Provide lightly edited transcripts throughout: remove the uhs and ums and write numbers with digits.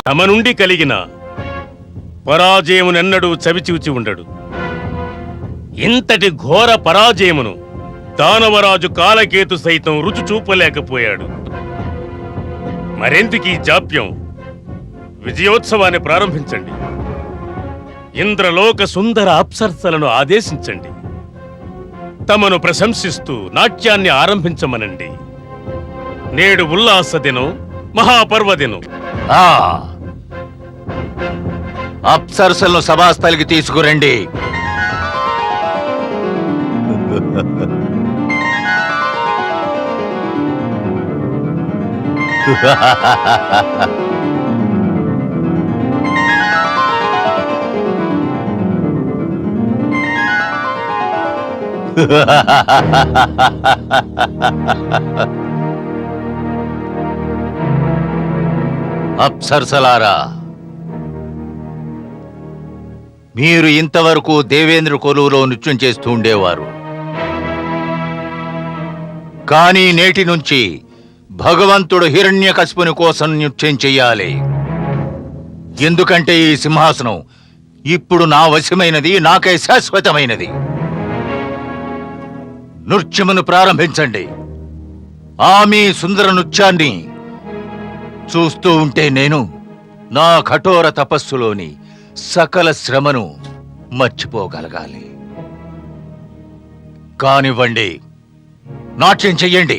తమ నుండి కలిగిన పరాజయమునెన్నడూ చవిచూచి ఉండడు. ఇంతటి ఘోర పరాజయమును దానవరాజు కాలకేతు సైతం రుచి చూపలేకపోయాడు. మరెందుకీ జాప్యం? విజయోత్సవాన్ని ప్రారంభించండి. ఇంద్రలోక సుందర అప్సరసలను ఆదేశించండి. తమను ప్రశంసిస్తూ నాట్యాన్ని ఆరంభించమనండి. నేడు ఉల్లాస దినం, మహాపర్వదినం. అప్సరసలను సభాస్థలికి తీసుకురండి. అప్సరసలారా, మీరు ఇంతవరకు దేవేంద్ర కొలువులో నృత్యం చేస్తూ ఉండేవారు. కానీ నేటి నుంచి భగవంతుడు హిరణ్యకశిపుని కోసం నృత్యం చెయ్యాలి. ఎందుకంటే ఈ సింహాసనం ఇప్పుడు నా వశమైనది, నాకై శాశ్వతమైనది. నృత్యమును ప్రారంభించండి. మీ సుందర నృత్యాన్ని చూస్తూ ఉంటే నేను నా కఠోర తపస్సులోని సకల శ్రమను మర్చిపోగలగాలి. కానివ్వండి, నాట్యం చెయ్యండి.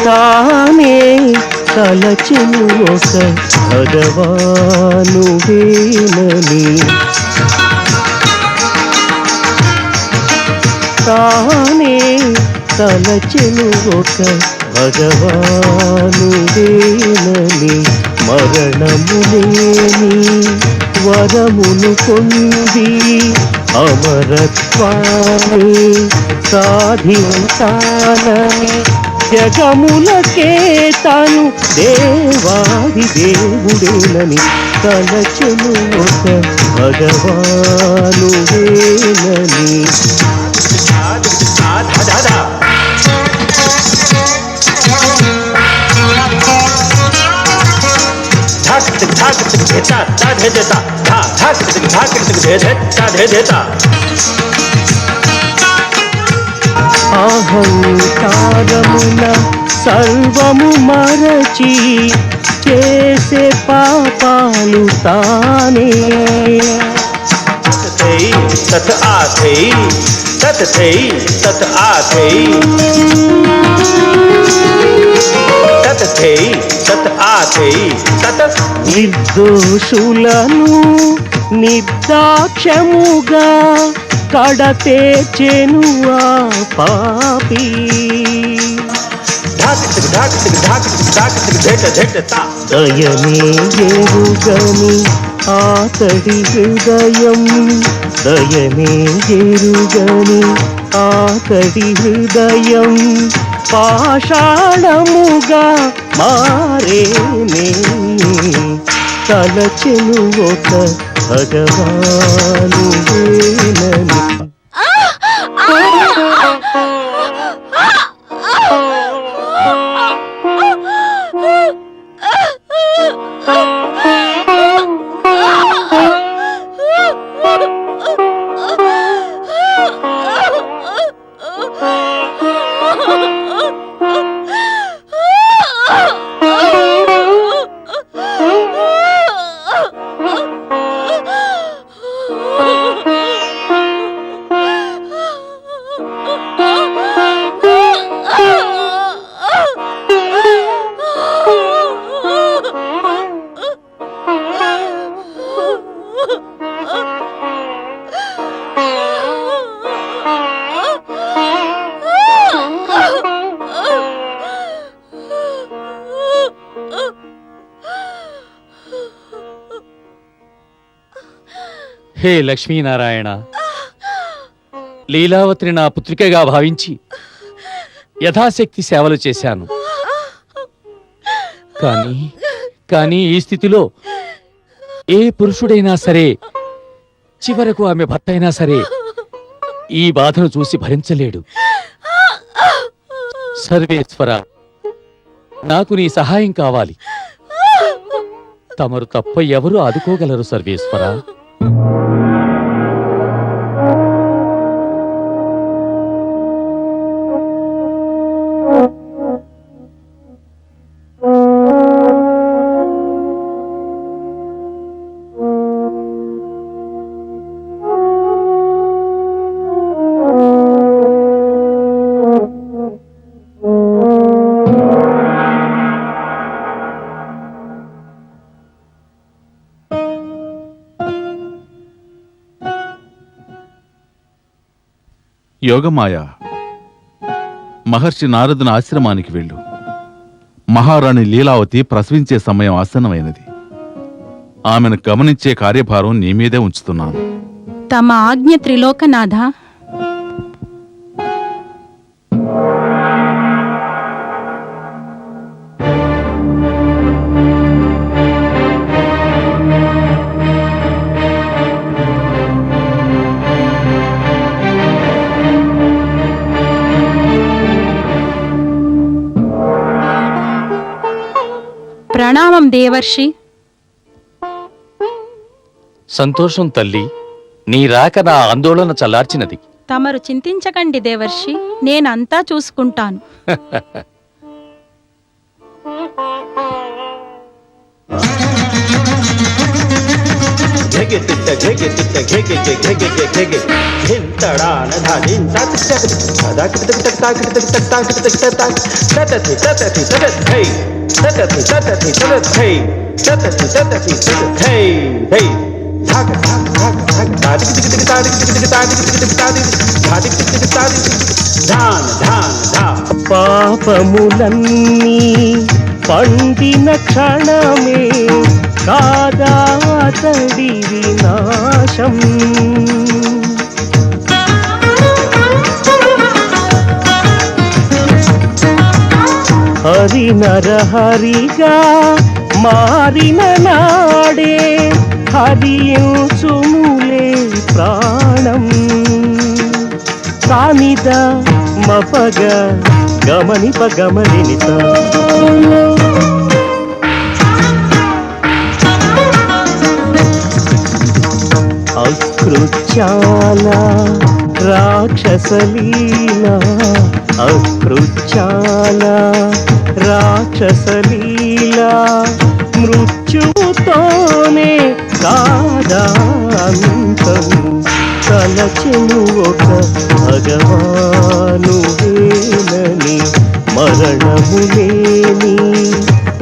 తానే తలచెను ఒక భగవాను వేనని, తానే తలచెను ఒక భగవాను వేనని, మరణము లేని వరమును పొంది అమరత్వాన్ని సాధించాలని జగములకే తాను దేవాది దేవుడేనని తలచెను ఒక భగవాను వేనని. అహంకారమున సర్వము మరచి చేసే పాపాలు తానే. తత్ ఆథై తత్ థై తత్ ఆథై తత్ థై తత్ ఆథై తత్. నిర్దోషులను నిర్దాక్షముగా కడతేచెను ఆ పాపి. దయనే ఎరుగని ఆతడి హృదయం, దయనే ఎరుగని ఆతడి హృదయం పాషాణముగా మారేనే. తలచెను ఒక భగవాను వేనని. హే లక్ష్మీనారాయణ, లీలావతిని నా పుత్రికగా భావించి యథాశక్తి సేవలు చేశాను. కానీ ఈ స్థితిలో ఏ పురుషుడైనా సరే, చివరకు ఆమె భర్త అయినా సరే, ఈ బాధను చూసి భరించలేడు. సర్వేశ్వర, నాకు నీ సహాయం కావాలి. తమరు తప్ప ఎవరు ఆదుకోగలరు సర్వేశ్వర? యోగమాయ, మహర్షి నారదుని ఆశ్రమానికి వెళ్ళు. మహారాణి లీలావతి ప్రసవించే సమయం ఆసన్నమైనది. ఆమెను గమనించే కార్యభారం నీ మీదే ఉంచుతున్నాను. తమ ఆజ్ఞ త్రిలోకనాథ. ప్రణామం దేవర్షి. సంతోషం తల్లి, నీ రాక నా ఆందోళన చల్లార్చినది. తమరు చింతించకండి దేవర్షి, నేనంతా చూసుకుంటాను. పాపములన్నీ పండిన క్షణమే కాదా అతడి వినాశం. హరి నరహరిగా మారిన నాడే హరియుచునులే ప్రాణం. కానిద మపగ గమనిప గమనిత అకృత్యాల రాక్షసలీల, అకృత్యాల రాక్షసలీల, మృత్యుతోనే కాదా అంతం. తలచెను ఒక భగవాను వేలని, మరణము లేని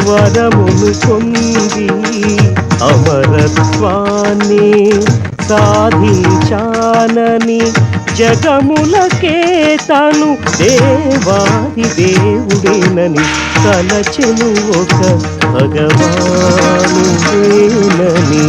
వరమును పొంది అమరత్వాన్ని సాధించానని జగములకే తాను దేవాది దేవుడేనని తలచెను ఒక భగవాను వేలని.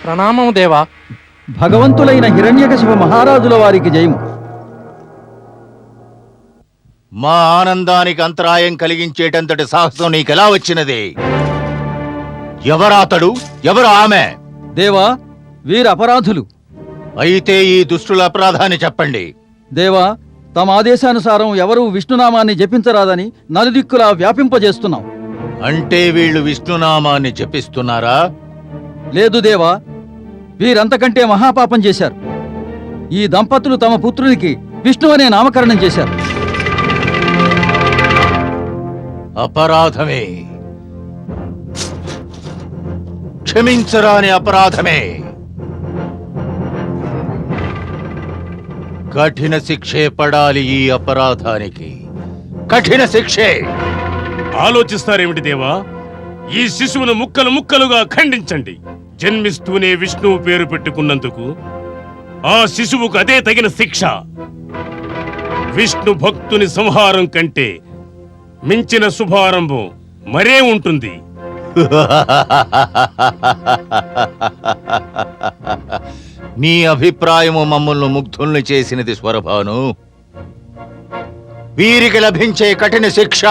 ప్రణామం దేవా. భగవంతులైన హిరణ్యకశిప మహారాజుల వారికి జయము. మా ఆనందానికి అంతరాయం కలిగించేటంతటి సాహసం నీకెలా వచ్చినది? ఎవరాతడు, ఎవరు ఆమె? దేవా, వీరు అపరాధులు. అయితే ఈ దుష్టుల అపరాధాన్ని చెప్పండి. దేవా, తమ ఆదేశానుసారం ఎవరూ విష్ణునామాన్ని జపించరాదని నలుదిక్కులా వ్యాపింపజేస్తున్నాం. అంటే వీళ్ళు విష్ణునామాన్ని జపిస్తున్నారా? లేదు దేవా, వీరంతకంటే మహాపాపం చేశారు. ఈ దంపతులు తమ పుత్రునికి విష్ణు అనే నామకరణం చేశారు. అపరాధమే, క్షమించరాని అపరాధమే. కఠిన శిక్షే పడాలి ఈ అపరాధానికి, కఠిన శిక్షే. ఆలోచిస్తారేమిటి దేవా? ఈ శిశువును ముక్కలు ముక్కలుగా ఖండించండి. జన్మిస్తూనే విష్ణువు పేరు పెట్టుకున్నందుకు ఆ శిశువుకు అదే తగిన శిక్ష. విష్ణు భక్తుని సంహారం కంటే మించిన శుభారంభం మరే ఉంటుంది. నీ అభిప్రాయము మమ్మల్ని ముగ్ధుల్ని చేసినది స్వరభాను. వీరికి లభించే కఠిన శిక్ష